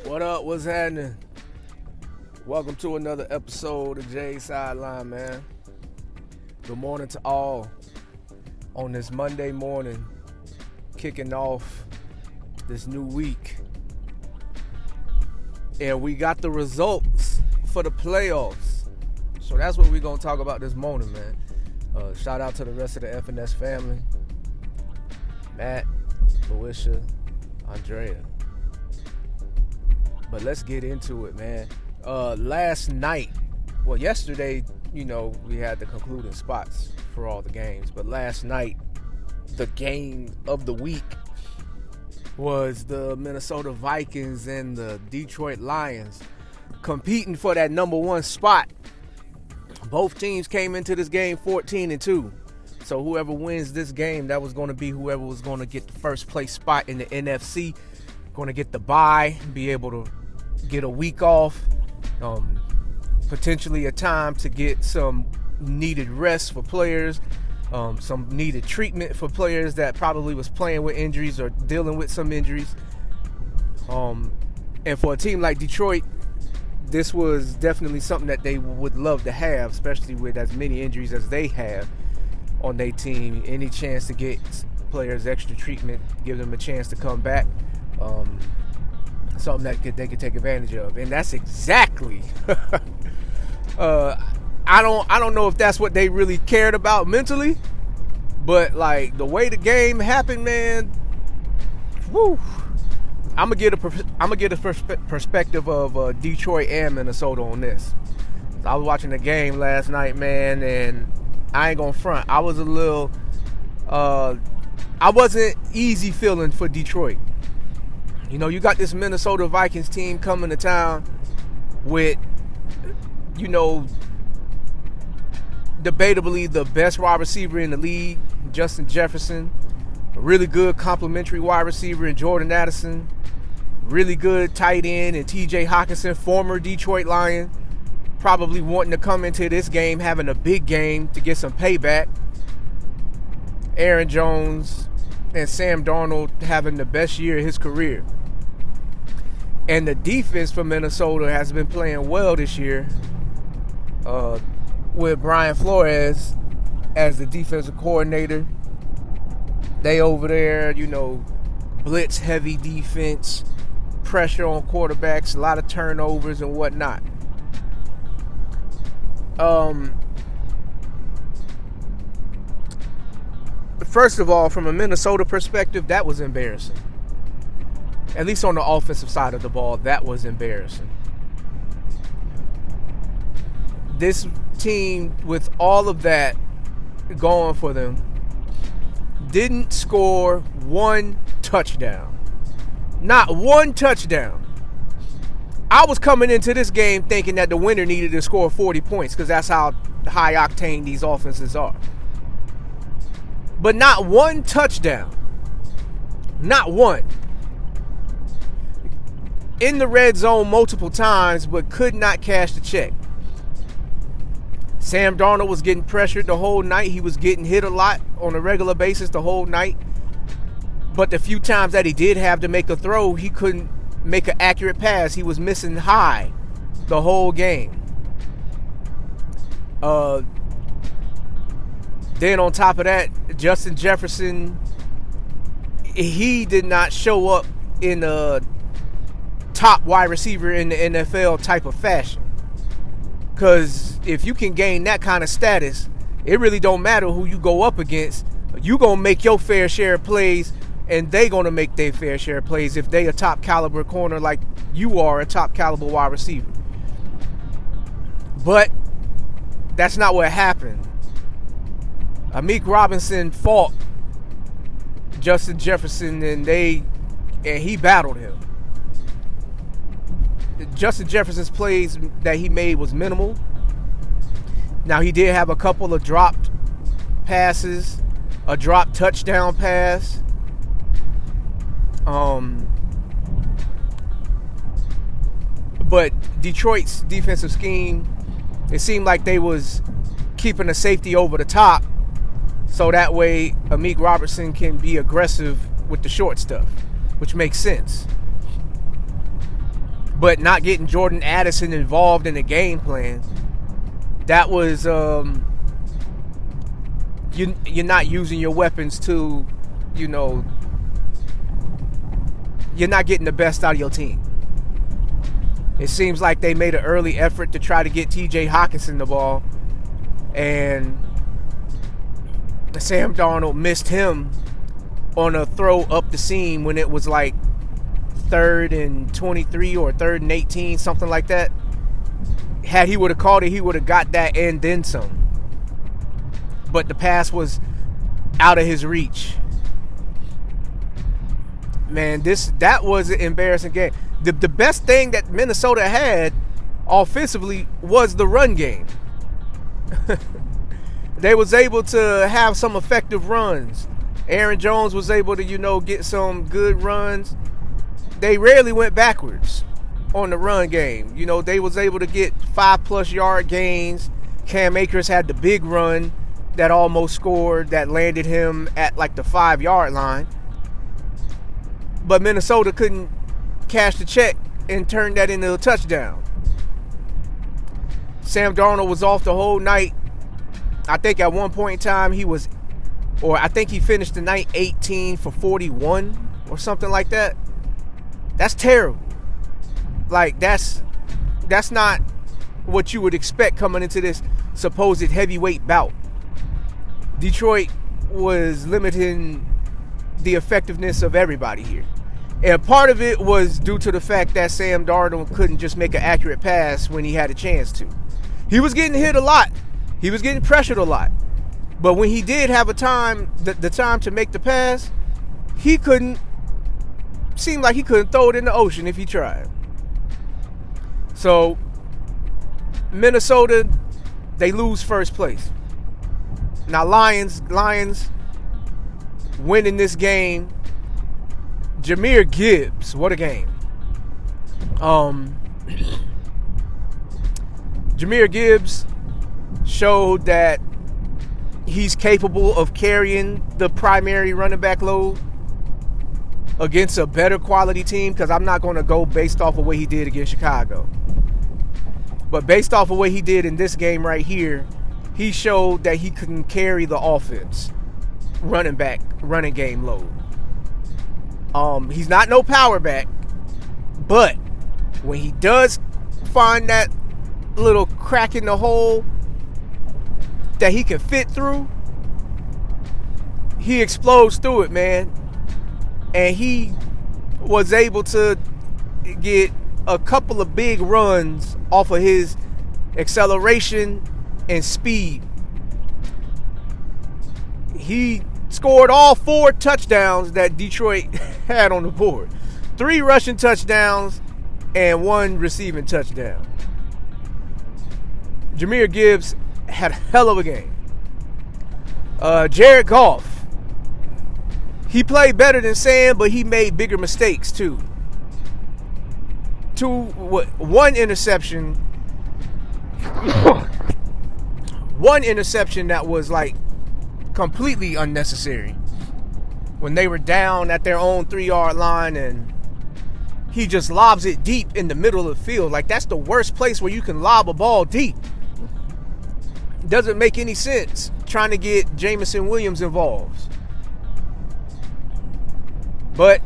What up? What's happening? Welcome to another episode of Jay's Sideline, man. Good morning to all on this Monday morning, kicking off this new week. And we got the results for the playoffs. So that's what we're going to talk about this morning, man. Shout out to the rest of the FNS family. Matt, Luisha, Andrea. But let's get into it, man. Yesterday, we had the concluding spots for all the games. But last night, the game of the week was the Minnesota Vikings and the Detroit Lions competing for that number one spot. Both teams came into this game 14-2. So whoever wins this game, that was going to be whoever was going to get the first place spot in the NFC, going to get the bye, be able to get a week off, potentially a time to get some needed rest for players, some needed treatment for players that probably was playing with injuries or dealing with some injuries. And for a team like Detroit, this was definitely something that they would love to have, especially with as many injuries as they have on their team. Any chance to get players extra treatment, give them a chance to come back, something that they could take advantage of. And that's exactly I don't know if that's what they really cared about mentally, but like the way the game happened, man, woo. I'm gonna get a perspective of Detroit and Minnesota on this. I was watching the game last night, man, and I ain't gonna front. I was a little I wasn't easy feeling for Detroit. You got this Minnesota Vikings team coming to town with, debatably the best wide receiver in the league, Justin Jefferson, a really good complimentary wide receiver in Jordan Addison, really good tight end in TJ Hockenson, former Detroit Lion, probably wanting to come into this game having a big game to get some payback. Aaron Jones and Sam Darnold having the best year of his career. And the defense for Minnesota has been playing well this year, with Brian Flores as the defensive coordinator. They over there, blitz heavy defense, pressure on quarterbacks, a lot of turnovers and whatnot. First of all, from a Minnesota perspective, that was embarrassing. At least on the offensive side of the ball, that was embarrassing. This team, with all of that going for them, didn't score one touchdown. Not one touchdown. I was coming into this game thinking that the winner needed to score 40 points because that's how high octane these offenses are. But not one touchdown. Not one. In the red zone multiple times, but could not cash the check. Sam Darnold was getting pressured the whole night. He was getting hit a lot on a regular basis the whole night. But the few times that he did have to make a throw, he couldn't make an accurate pass. He was missing high the whole game. Then on top of that, Justin Jefferson, he did not show up in a top wide receiver in the NFL type of fashion. Because if you can gain that kind of status, it really don't matter who you go up against. You going to make your fair share of plays, and they going to make their fair share of plays if they a top caliber corner like you are a top caliber wide receiver. But that's not what happened. Amik Robinson fought Justin Jefferson, and he battled him. Justin Jefferson's plays that he made was minimal. Now, he did have a couple of dropped passes, a dropped touchdown pass. But Detroit's defensive scheme, it seemed like they was keeping a safety over the top, so that way Amik Robertson can be aggressive with the short stuff, which makes sense. but not getting Jordan Addison involved in the game plan, that was you're not using your weapons to, you're not getting the best out of your team. It seems like they made an early effort to try to get TJ Hawkinson the ball, and Sam Darnold missed him on a throw up the seam when it was like 3rd and 23 or 3rd and 18, something like that. Had he would have caught it, he would have got that and then some. But the pass was out of his reach. Man, that was an embarrassing game. The best thing that Minnesota had offensively was the run game. They was able to have some effective runs. Aaron Jones was able to, get some good runs. They rarely went backwards on the run game. They was able to get 5+ yard gains. Cam Akers had the big run that almost scored, that landed him at like the 5-yard line. But Minnesota couldn't cash the check and turn that into a touchdown. Sam Darnold was off the whole night. I think at one point in time he finished the night 18 for 41 or something like that. That's terrible. Like, that's not what you would expect coming into this supposed heavyweight bout. Detroit was limiting the effectiveness of everybody here. And part of it was due to the fact that Sam Darnold couldn't just make an accurate pass when he had a chance to. He was getting hit a lot. He was getting pressured a lot. But when he did have the time to make the pass, seemed like he couldn't throw it in the ocean if he tried. So, Minnesota, they lose first place. Now, Lions winning this game. Jahmyr Gibbs, what a game. Jahmyr Gibbs showed that he's capable of carrying the primary running back load against a better quality team, because I'm not going to go based off of what he did against Chicago. But based off of what he did in this game right here, he showed that he can carry the offense, running game load. He's not no power back, but when he does find that little crack in the hole that he can fit through, he explodes through it, man. And he was able to get a couple of big runs off of his acceleration and speed. He scored all 4 touchdowns that Detroit had on the board. 3 rushing touchdowns and 1 receiving touchdown. Jahmyr Gibbs had a hell of a game. Jared Goff, he played better than Sam, but he made bigger mistakes too. One interception. One interception that was like completely unnecessary. When they were down at their own 3-yard line and he just lobs it deep in the middle of the field. Like, that's the worst place where you can lob a ball deep. Doesn't make any sense trying to get Jameson Williams involved. But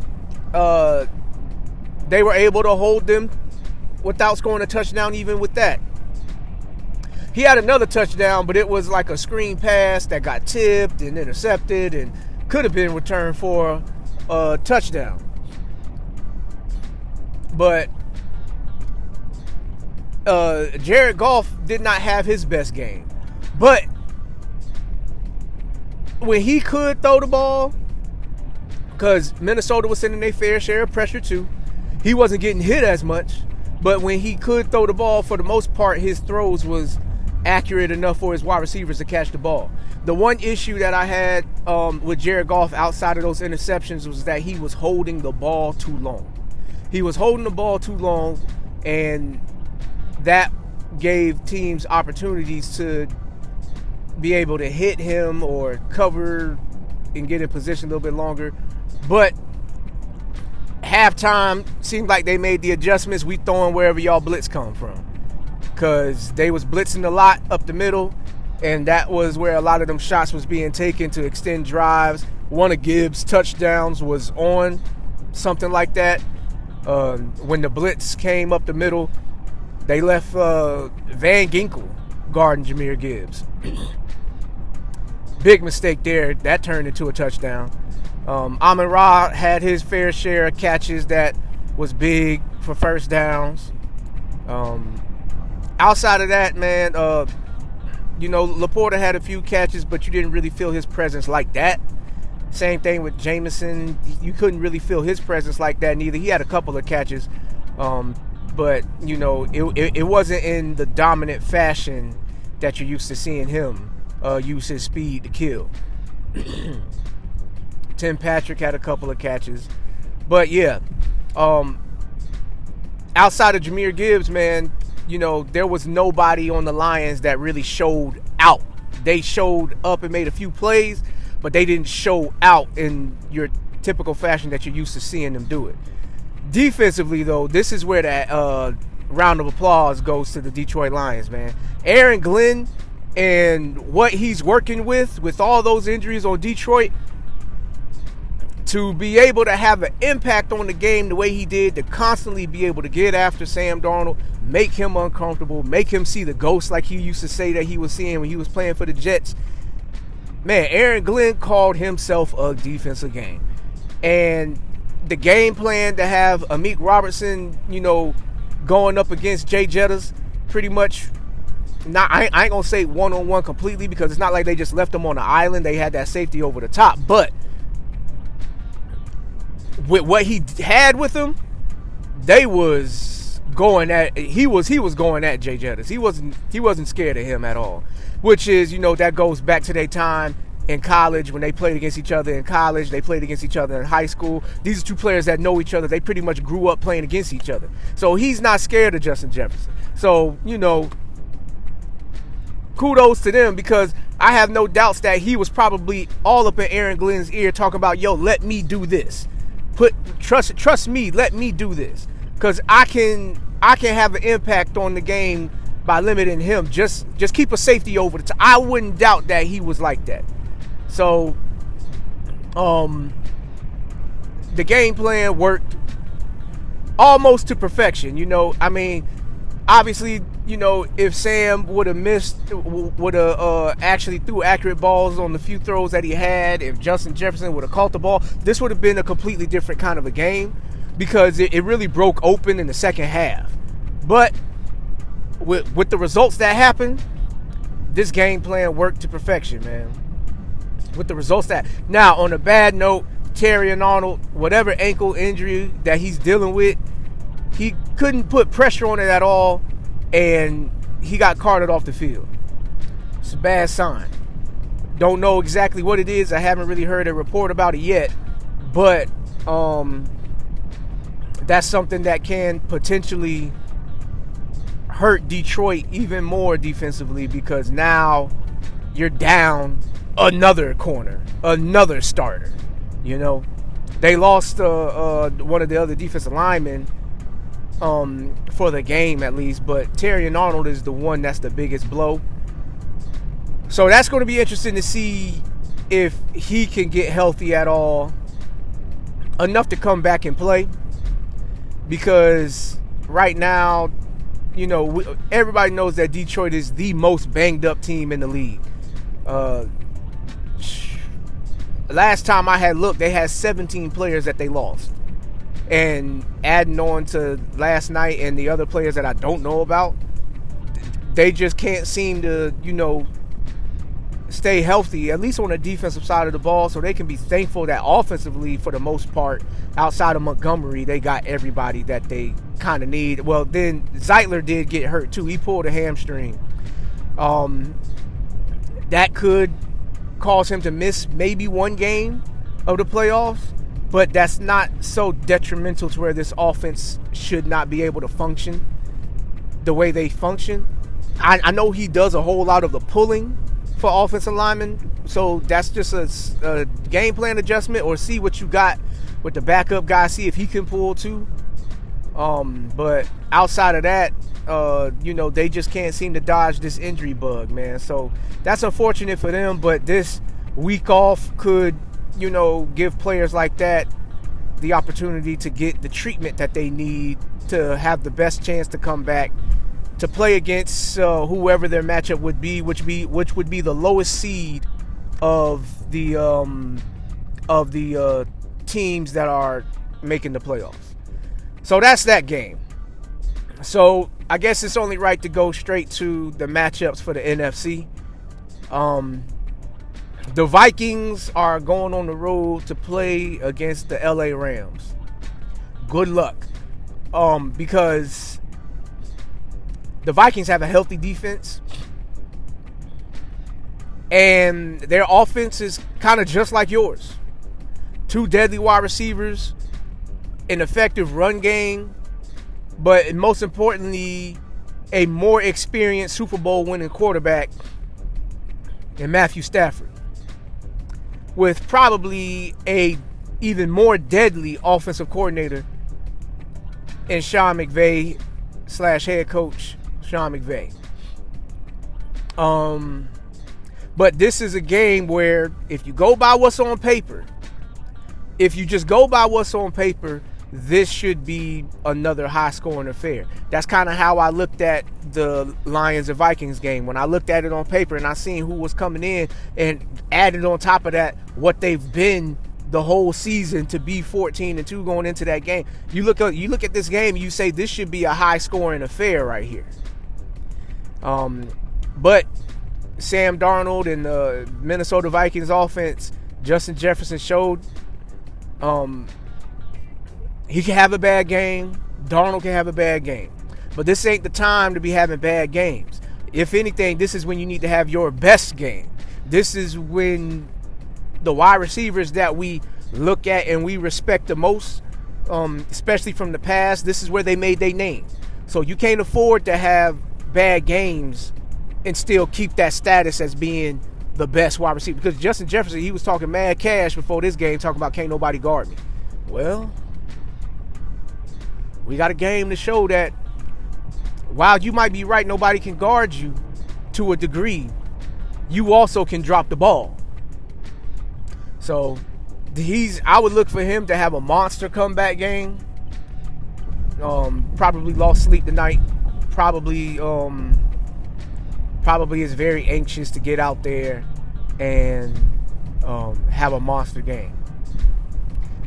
they were able to hold them without scoring a touchdown even with that. He had another touchdown, but it was like a screen pass that got tipped and intercepted and could have been returned for a touchdown. But Jared Goff did not have his best game. But when he could throw the ball, because Minnesota was sending their fair share of pressure too, he wasn't getting hit as much. But when he could throw the ball, for the most part, his throws was accurate enough for his wide receivers to catch the ball. The one issue that I had with Jared Goff outside of those interceptions was that he was holding the ball too long. He was holding the ball too long, and that gave teams opportunities to be able to hit him or cover and get in position a little bit longer. But halftime, seemed like they made the adjustments. We throwing wherever y'all blitz come from, because they was blitzing a lot up the middle, and that was where a lot of them shots was being taken to extend drives. One of Gibbs' touchdowns was on something like that. When the blitz came up the middle, they left Van Ginkel guarding Jahmyr Gibbs. Big mistake there. That turned into a touchdown. Amon-Ra had his fair share of catches that was big for first downs. Outside of that, man, Laporta had a few catches, but you didn't really feel his presence like that. Same thing with Jameson. You couldn't really feel his presence like that neither. He had a couple of catches, but, it wasn't in the dominant fashion that you're used to seeing him use his speed to kill. Tim Patrick had a couple of catches. But, yeah, outside of Jahmyr Gibbs, man, there was nobody on the Lions that really showed out. They showed up and made a few plays, but they didn't show out in your typical fashion that you're used to seeing them do it. Defensively, though, this is where that round of applause goes to the Detroit Lions, man. Aaron Glenn and what he's working with all those injuries on Detroit, to be able to have an impact on the game the way he did, to constantly be able to get after Sam Darnold, make him uncomfortable, make him see the ghost like he used to say that he was seeing when he was playing for the Jets. Man, Aaron Glenn called himself a defensive game. And the game plan to have Amik Robertson, going up against Jay Jettas, pretty much, I ain't going to say one-on-one completely, because it's not like they just left him on the island. They had that safety over the top. But with what he had with him, he was going at Jay Jettas. He wasn't scared of him at all. Which is, that goes back to their time in college when they played against each other in college. They played against each other in high school. These are two players that know each other. They pretty much grew up playing against each other. So he's not scared of Justin Jefferson. So, kudos to them, because I have no doubts that he was probably all up in Aaron Glenn's ear talking about, yo, let me do this. Trust me, let me do this. Because I can have an impact on the game by limiting him. Just keep a safety over the top. I wouldn't doubt that he was like that. So, the game plan worked almost to perfection. Obviously, if Sam would have actually threw accurate balls on the few throws that he had, if Justin Jefferson would have caught the ball, this would have been a completely different kind of a game, because it really broke open in the second half. But with the results that happened, this game plan worked to perfection, man. With the results that... Now, on a bad note, Terrion Arnold, whatever ankle injury that he's dealing with, he couldn't put pressure on it at all, and he got carted off the field. It's a bad sign. Don't know exactly what it is. I haven't really heard a report about it yet, but that's something that can potentially hurt Detroit even more defensively, because now you're down another corner, another starter. They lost one of the other defensive linemen for the game, at least, but Terrion Arnold is the one that's the biggest blow. So that's going to be interesting to see if he can get healthy at all, enough to come back and play, because right now, everybody knows that Detroit is the most banged up team in the league. Last time I had looked, they had 17 players that they lost. And adding on to last night and the other players that I don't know about, they just can't seem to, stay healthy, at least on the defensive side of the ball, so they can be thankful that offensively, for the most part, outside of Montgomery, they got everybody that they kind of need. Well, then Zeitler did get hurt too. He pulled a hamstring. That could cause him to miss maybe one game of the playoffs, but that's not so detrimental to where this offense should not be able to function the way they function. I know he does a whole lot of the pulling for offensive linemen, so that's just a game plan adjustment, or see what you got with the backup guy, see if he can pull too. But outside of that, they just can't seem to dodge this injury bug, man. So that's unfortunate for them. But this week off could, give players like that the opportunity to get the treatment that they need to have the best chance to come back to play against whoever their matchup would be, which would be the lowest seed of the teams that are making the playoffs. So that's that game. So I guess it's only right to go straight to the matchups for the NFC. The Vikings are going on the road to play against the LA Rams. Good luck. Because the Vikings have a healthy defense. And their offense is kind of just like yours. 2 deadly wide receivers, an effective run game, but most importantly, a more experienced Super Bowl winning quarterback in Matthew Stafford, with probably a even more deadly offensive coordinator in Sean McVay / head coach Sean McVay. But this is a game where if you go by what's on paper, this should be another high-scoring affair. That's kind of how I looked at the Lions and Vikings game. When I looked at it on paper and I seen who was coming in and added on top of that what they've been the whole season to be 14-2 going into that game. You look at this game and you say this should be a high-scoring affair right here. But Sam Darnold and the Minnesota Vikings offense, Justin Jefferson showed he can have a bad game. Darnold can have a bad game. But this ain't the time to be having bad games. If anything, this is when you need to have your best game. This is when the wide receivers that we look at and we respect the most, especially from the past, this is where they made their name. So you can't afford to have bad games and still keep that status as being the best wide receiver. Because Justin Jefferson, he was talking mad cash before this game, talking about can't nobody guard me. Well, we got a game to show that while you might be right, nobody can guard you to a degree, you also can drop the ball. So I would look for him to have a monster comeback game. Probably lost sleep tonight. Probably is very anxious to get out there and have a monster game.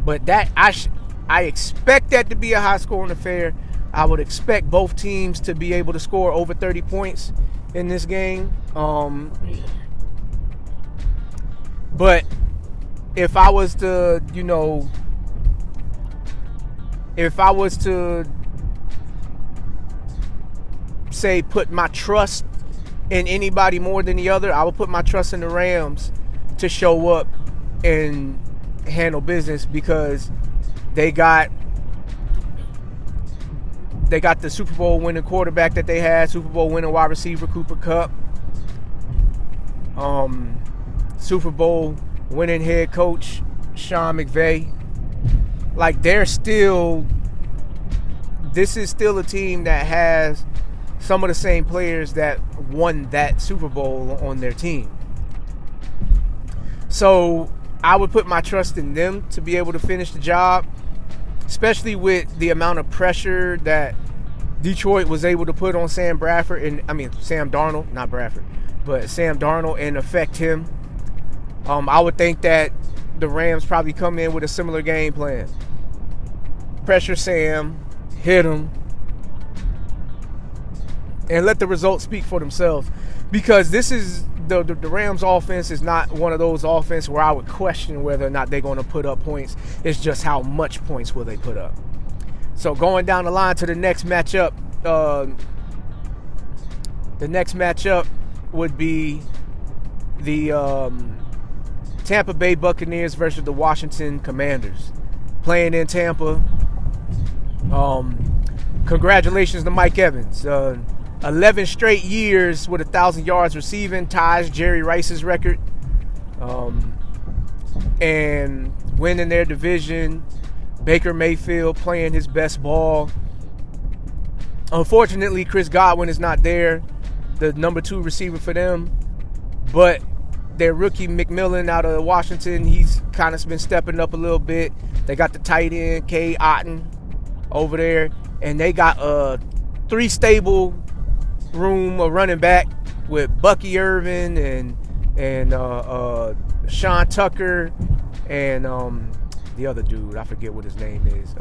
But that I expect that to be a high-scoring affair. I would expect both teams to be able to score over 30 points in this game. But if I was to, say put my trust in anybody more than the other, I would put my trust in the Rams to show up and handle business, because they got the Super Bowl winning quarterback that they had, Super Bowl winning wide receiver Cooper Kupp, Super Bowl winning head coach Sean McVay. Like, this is still a team that has some of the same players that won that Super Bowl on their team. So I would put my trust in them to be able to finish the job, especially with the amount of pressure that Detroit was able to put on Sam Darnold, not Bradford, but Sam Darnold, and affect him. I would think that the Rams probably come in with a similar game plan. Pressure Sam, hit him, and let the results speak for themselves. Because this is the Rams offense is not one of those offenses where I would question whether or not they're going to put up points. It's just how much points will they put up. So going down the line to the next matchup, would be the Tampa Bay Buccaneers versus the Washington Commanders, playing in Tampa. Congratulations to Mike Evans. 11 straight years with 1,000 yards receiving, ties Jerry Rice's record. And winning their division, Baker Mayfield playing his best ball. Unfortunately, Chris Godwin is not there, the number 2 receiver for them. But their rookie McMillan out of Washington, he's kind of been stepping up a little bit. They got the tight end, K. Otten, over there. And they got a 3 stable room of running back with Bucky Irvin and Sean Tucker and the other dude, I forget what his name is.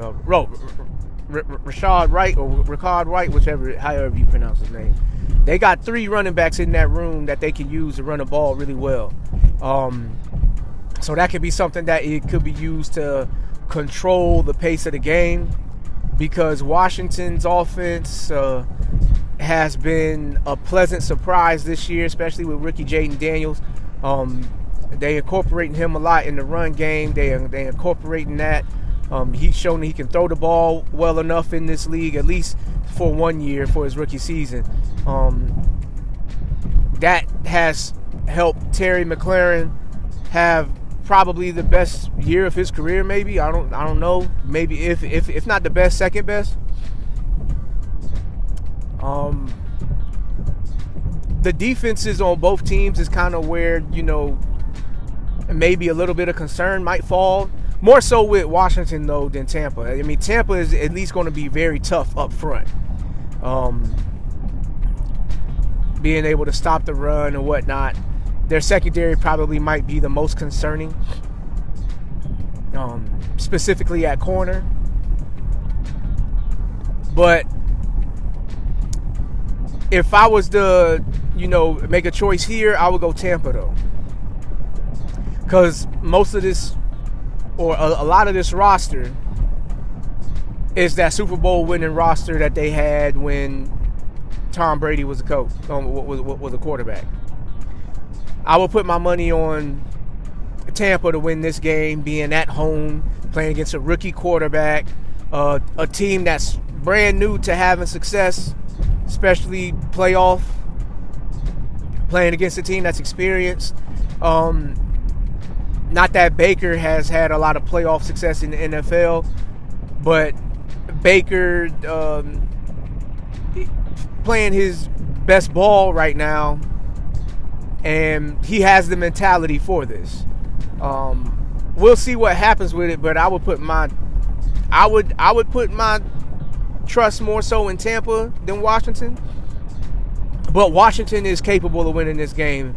Rashad Wright or Ricard Wright, however you pronounce his name. They got 3 running backs in that room that they can use to run the ball really well. So that could be something that it could be used to control the pace of the game, because Washington's offense has been a pleasant surprise this year, especially with rookie Jaden Daniels. They incorporating him a lot in the run game. They incorporating that. He's shown that he can throw the ball well enough in this league, at least for 1 year for his rookie season. That has helped Terry McLaurin have probably the best year of his career. Maybe I don't know. Maybe if not the best, second best. The defenses on both teams is kind of where, maybe a little bit of concern might fall. More so with Washington, though, than Tampa. I mean, Tampa is at least going to be very tough up front. Being able to stop the run and whatnot. Their secondary probably might be the most concerning, specifically at corner. But if I was to, make a choice here, I would go Tampa, though. Because most of this, or a lot of this roster, is that Super Bowl winning roster that they had when Tom Brady was a coach, was a quarterback. I would put my money on Tampa to win this game, being at home, playing against a rookie quarterback, a team that's brand new to having success, especially playoff, playing against a team that's experienced. Not that Baker has had a lot of playoff success in the NFL, but Baker playing his best ball right now, and he has the mentality for this. We'll see what happens with it, but I would put my trust more so in Tampa than Washington. But Washington is capable of winning this game.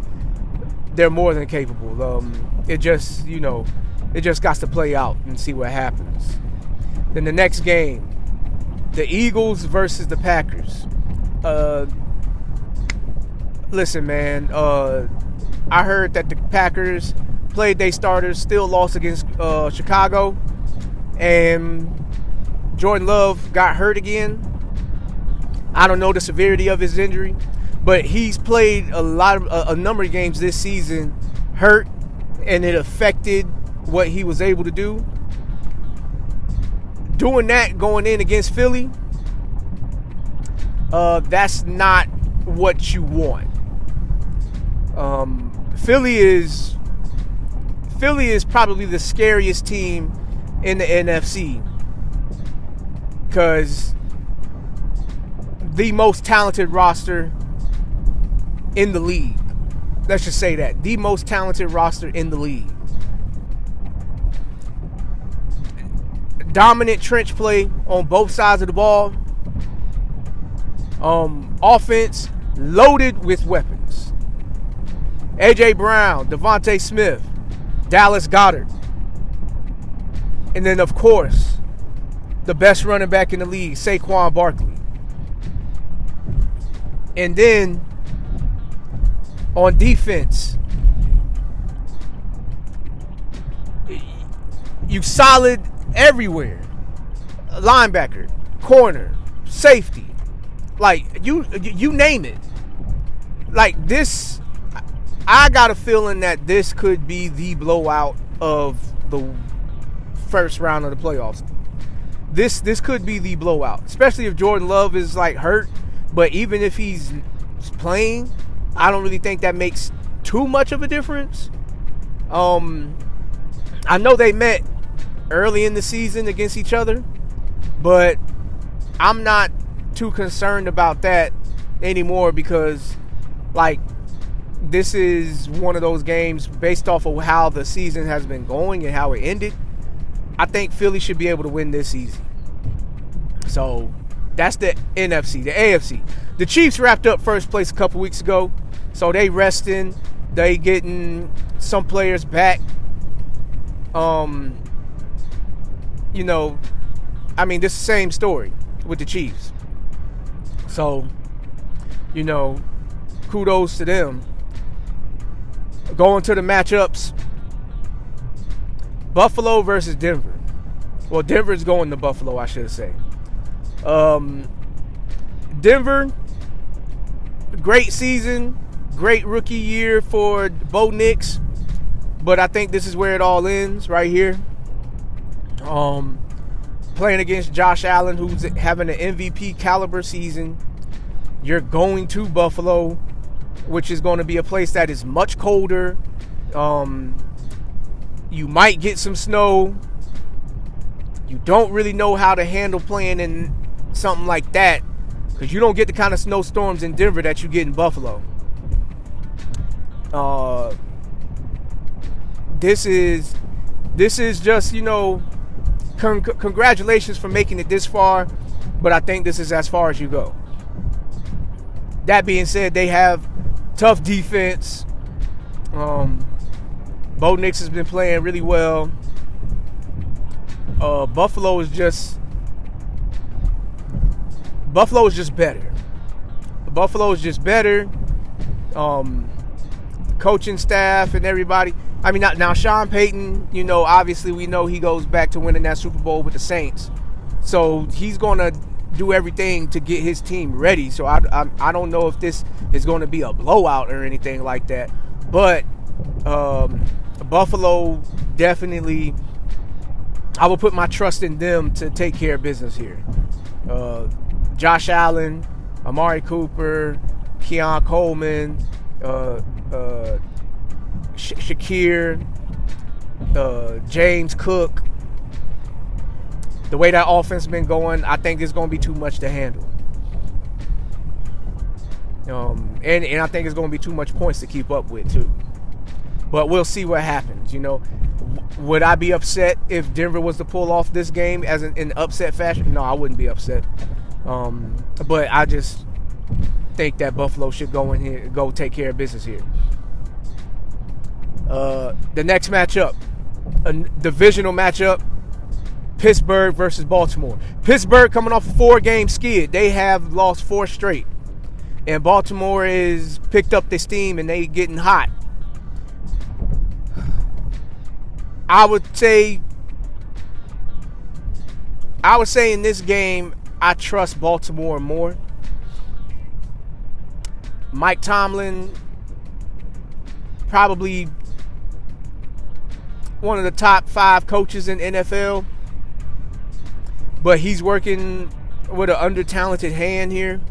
They're more than capable. It just got to play out and see what happens. Then the next game, the Eagles versus the Packers. Listen, man, I heard that the Packers played their starters, still lost against Chicago, and Jordan Love got hurt again. I don't know the severity of his injury, but he's played a number of games this season hurt, and it affected what he was able to do. Doing that going in against Philly, that's not what you want. Philly is probably the scariest team in the NFC, because the most talented roster in the league. Let's just say that. The most talented roster in the league. Dominant trench play on both sides of the ball. Offense loaded with weapons. A.J. Brown, Devontae Smith, Dallas Goedert. And then, of course, the best running back in the league, Saquon Barkley. And then, on defense, you solid everywhere. Linebacker, corner, safety. Like, you name it. Like, this, I got a feeling that this could be the blowout of the first round of the playoffs. This could be the blowout, especially if Jordan Love is, like, hurt. But even if he's playing, I don't really think that makes too much of a difference. I know they met early in the season against each other, but I'm not too concerned about that anymore because, like, this is one of those games based off of how the season has been going and how it ended. I think Philly should be able to win this easy. So that's the NFC. The AFC. The Chiefs wrapped up first place a couple weeks ago. So they resting. They getting some players back. You know, I mean, this is the same story with the Chiefs. So, you know, kudos to them. Going to the matchups. Buffalo versus Denver. Well, Denver's going to Buffalo, I should say. Denver, great season, great rookie year for Bo Nix, but I think this is where it all ends right here. Playing against Josh Allen, who's having an MVP caliber season. You're going to Buffalo, which is going to be a place that is much colder. You might get some snow. You don't really know how to handle playing in something like that because you don't get the kind of snowstorms in Denver that you get in Buffalo. This is just, you know, congratulations for making it this far, but I think this is as far as you go. That being said, they have tough defense. Bo Nix has been playing really well. Buffalo is just better. Buffalo is just better. Coaching staff and everybody. I mean, now Sean Payton, you know, obviously we know he goes back to winning that Super Bowl with the Saints. So he's going to do everything to get his team ready. So I don't know if this is going to be a blowout or anything like that. But Buffalo definitely, I will put my trust in them to take care of business here. Josh Allen, Amari Cooper, Keon Coleman, Shakir, James Cook. The way that offense has been going, I think it's going to be too much to handle. And I think it's going to be too much points to keep up with too. But we'll see what happens. You know, would I be upset if Denver was to pull off this game as in upset fashion? No, I wouldn't be upset. But I just think that Buffalo should go in here, go take care of business here. The next matchup, a divisional matchup, Pittsburgh versus Baltimore. Pittsburgh coming off a 4-game skid. They have lost 4 straight. And Baltimore is picked up their steam and they getting hot. I would say in this game, I trust Baltimore more. Mike Tomlin, probably one of the top 5 coaches in NFL, but he's working with an under-talented hand here.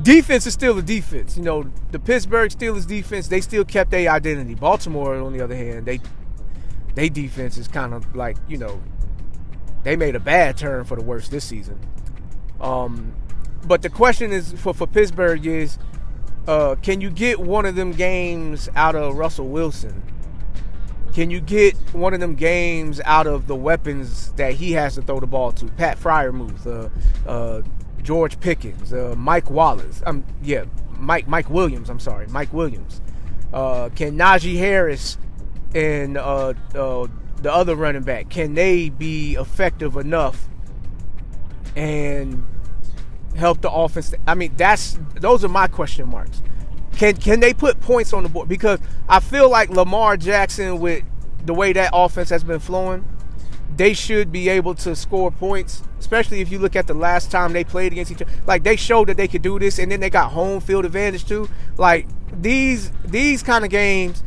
Defense is still a defense. You know, the Pittsburgh Steelers defense, they still kept their identity. Baltimore, on the other hand, they defense is kind of like, you know, they made a bad turn for the worse this season. But the question is for Pittsburgh is, can you get one of them games out of Russell Wilson? Can you get one of them games out of the weapons that he has to throw the ball to? Pat Freiermuth, George Pickens, Mike Wallace. Mike Williams. I'm sorry, Mike Williams. Can Najee Harris and the other running back, can they be effective enough and help the offense? I mean, those are my question marks. Can they put points on the board? Because I feel like Lamar Jackson, with the way that offense has been flowing, they should be able to score points, especially if you look at the last time they played against each other. Like, they showed that they could do this, and then they got home field advantage too. Like, these kind of games,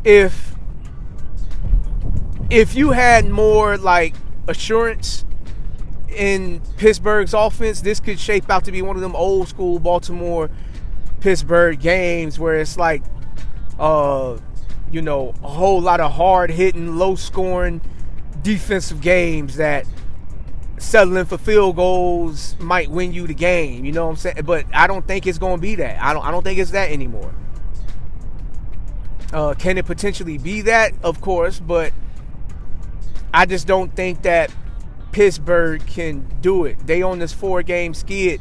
if you had more like assurance in Pittsburgh's offense, this could shape out to be one of them old school Baltimore Pittsburgh games where it's like a whole lot of hard-hitting, low-scoring defensive games that settling for field goals might win you the game. You know what I'm saying? But I don't think it's going to be that. I don't think it's that anymore. Can it potentially be that? Of course, but I just don't think that Pittsburgh can do it. They on this 4-game skid,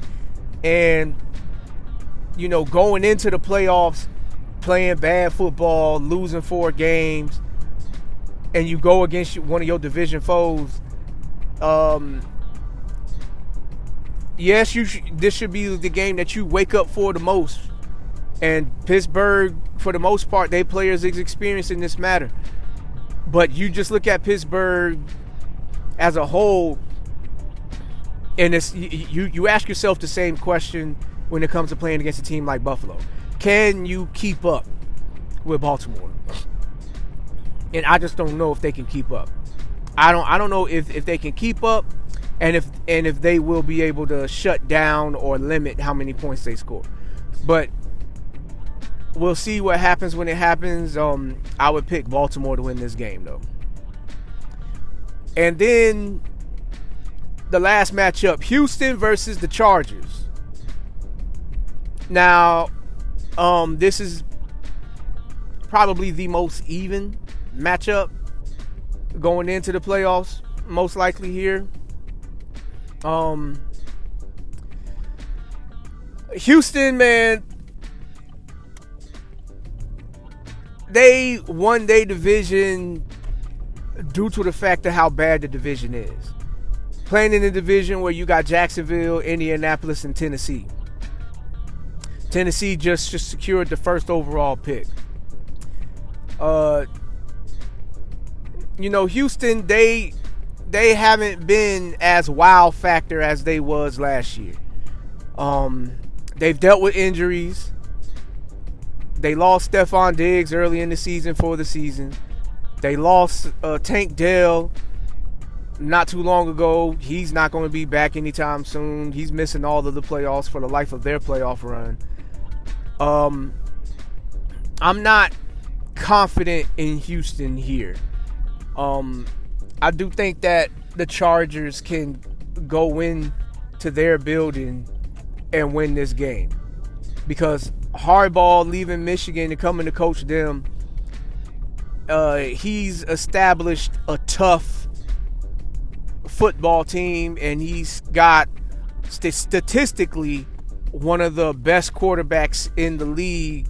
and going into the playoffs, playing bad football, losing 4 games, and you go against one of your division foes. Yes, this should be the game that you wake up for the most. And Pittsburgh, for the most part, their players is experiencing this matter. But you just look at Pittsburgh as a whole, and it's you ask yourself the same question when it comes to playing against a team like Buffalo. Can you keep up with Baltimore? And I just don't know if they can keep up. I don't know if they can keep up, and if they will be able to shut down or limit how many points they score. But we'll see what happens when it happens. I would pick Baltimore to win this game, though. And then the last matchup, Houston versus the Chargers. Now, this is probably the most even matchup going into the playoffs, most likely here. Houston, man, they won their division due to the fact of how bad the division is. Playing in a division where you got Jacksonville, Indianapolis, and Tennessee. Tennessee just secured the first overall pick. Houston, they haven't been as wow factor as they was last year. They've dealt with injuries. They lost Stephon Diggs early in the season for the season. They lost Tank Dell not too long ago. He's not going to be back anytime soon. He's missing all of the playoffs for the life of their playoff run. I'm not confident in Houston here. I do think that the Chargers can go in to their building and win this game, because Harbaugh leaving Michigan and coming to coach them, he's established a tough football team, and he's got statistically one of the best quarterbacks in the league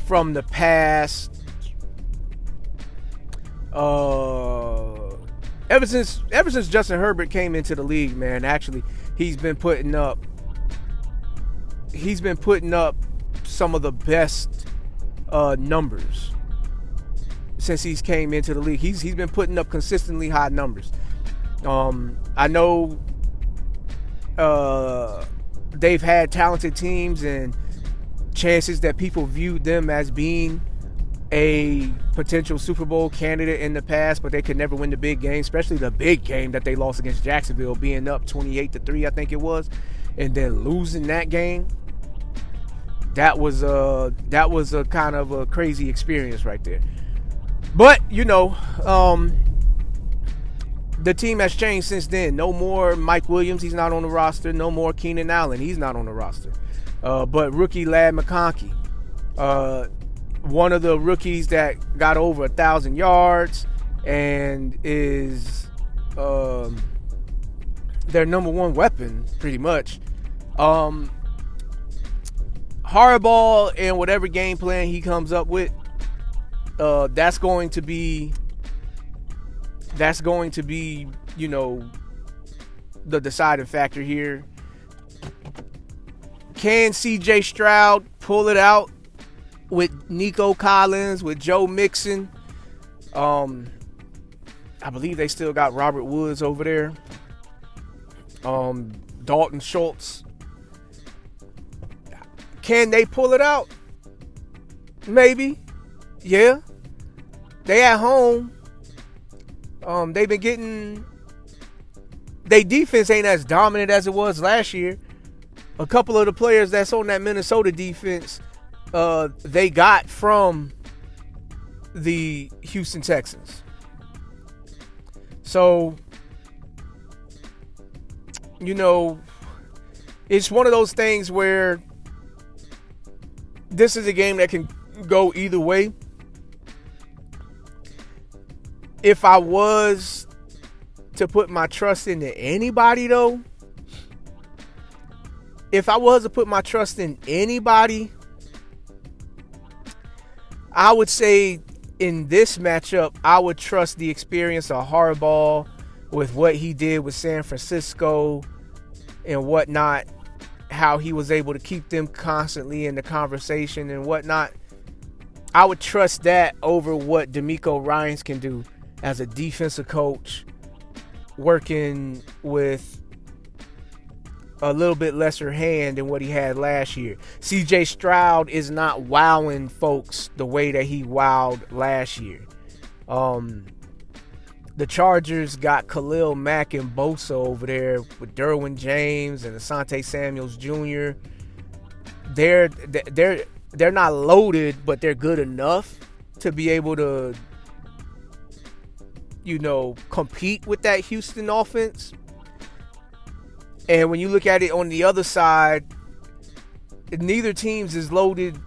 from the past ever since Justin Herbert came into the league, man. Actually, he's been putting up some of the best numbers since he's came into the league. He's been putting up consistently high numbers. I know they've had talented teams and chances that people viewed them as being a potential Super Bowl candidate in the past, but they could never win the big game, especially the big game that they lost against Jacksonville, being up 28-3, I think it was, and then losing that game. That was a kind of a crazy experience right there. But the team has changed since then. No more Mike Williams, he's not on the roster. No more Keenan Allen, he's not on the roster. But rookie Ladd McConkey, one of the rookies that got over 1,000 yards and is their number one weapon, pretty much. Harbaugh and whatever game plan he comes up with, that's going to be the deciding factor here. Can CJ Stroud pull it out with Nico Collins, with Joe Mixon? I believe they still got Robert Woods over there. Dalton Schultz. Can they pull it out? Maybe. Yeah. They at home. They've been getting... Their defense ain't as dominant as it was last year. A couple of the players that's on that Minnesota defense, they got from the Houston Texans. So, it's one of those things where this is a game that can go either way. If I was to put my trust into anybody, though, I would say in this matchup, I would trust the experience of Harbaugh with what he did with San Francisco and whatnot, how he was able to keep them constantly in the conversation and whatnot. I would trust that over what DeMeco Ryans can do as a defensive coach, working with a little bit lesser hand than what he had last year. CJ Stroud is not wowing folks the way that he wowed last year. The Chargers got Khalil Mack and Bosa over there with Derwin James and Asante Samuels Jr. They're not loaded, but they're good enough to be able to, compete with that Houston offense. And when you look at it on the other side, neither teams is loaded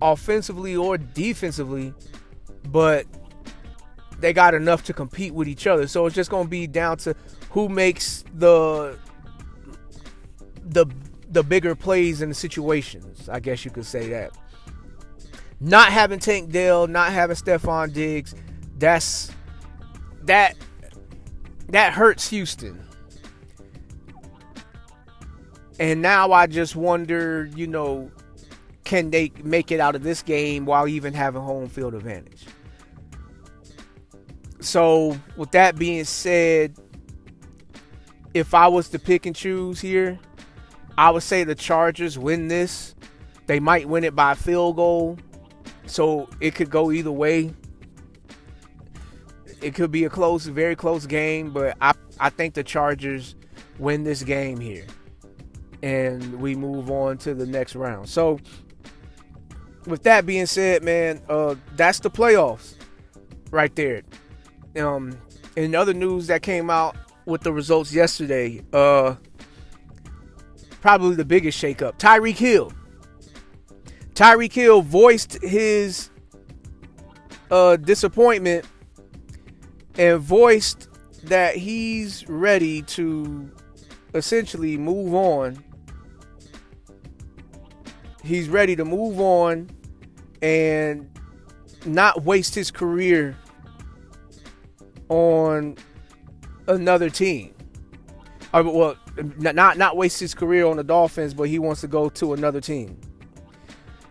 offensively or defensively, but they got enough to compete with each other. So it's just going to be down to who makes the bigger plays in the situations. I guess you could say that. Not having Tank Dell, not having Stephon Diggs, that hurts Houston. And now I just wonder, can they make it out of this game while even having home field advantage? So, with that being said, if I was to pick and choose here, I would say the Chargers win this. They might win it by a field goal, so it could go either way. It could be a very close game, but I think the Chargers win this game here. And we move on to the next round. So, with that being said, man, that's the playoffs right there. In other news that came out with the results yesterday, probably the biggest shakeup, Tyreek Hill. Tyreek Hill voiced his disappointment and voiced that he's ready to essentially move on. He's ready to move on and not waste his career on another team. Well, not waste his career on the Dolphins, but he wants to go to another team.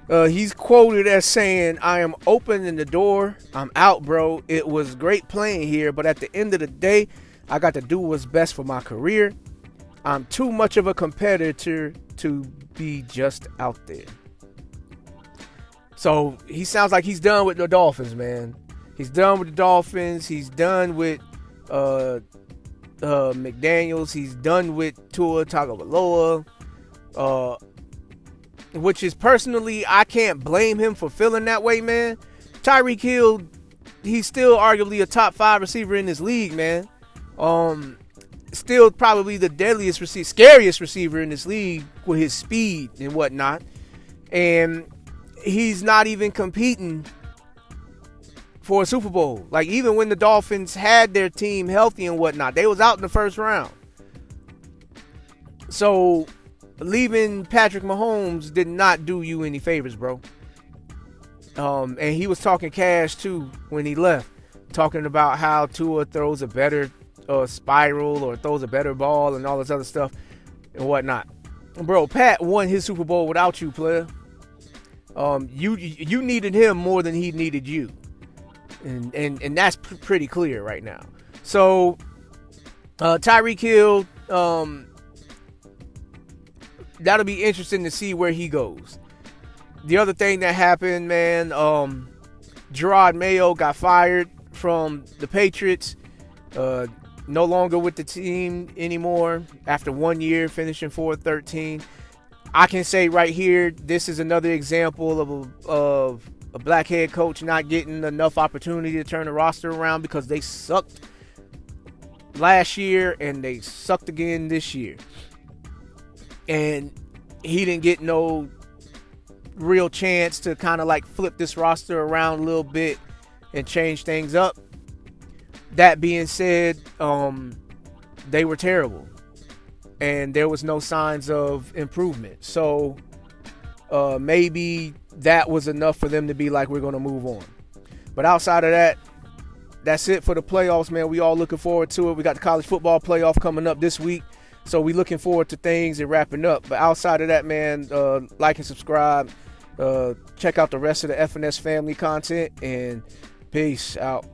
He's quoted as saying, "I am opening the door. I'm out, bro. It was great playing here, but at the end of the day, I got to do what's best for my career. I'm too much of a competitor to be just out there." So he sounds like he's done with the Dolphins, man. He's done with the Dolphins. He's done with McDaniels. He's done with Tua Tagovailoa. Which is personally, I can't blame him for feeling that way, man. Tyreek Hill, he's still arguably a top 5 receiver in this league, man. Still probably the scariest receiver in this league with his speed and whatnot. And he's not even competing for a Super Bowl. Like, even when the Dolphins had their team healthy and whatnot, they was out in the first round. So, leaving Patrick Mahomes did not do you any favors, bro. And he was talking cash, too, when he left. Talking about how Tua throws a better spiral or throws a better ball and all this other stuff and whatnot. Bro, Pat won his Super Bowl without you, player. You needed him more than he needed you. And that's pretty clear right now. So, Tyreek Hill, that'll be interesting to see where he goes. The other thing that happened, man, Gerard Mayo got fired from the Patriots. No longer with the team anymore after 1 year, finishing 4-13. I can say right here, this is another example of a black head coach not getting enough opportunity to turn the roster around because they sucked last year and they sucked again this year. And he didn't get no real chance to kind of like flip this roster around a little bit and change things up. That being said, they were terrible and there was no signs of improvement. So maybe that was enough for them to be like, we're going to move on. But outside of that, that's it for the playoffs, man. We all looking forward to it. We got the college football playoff coming up this week. So we looking forward to things and wrapping up. But outside of that, man, like and subscribe. Check out the rest of the FNS family content. And peace out.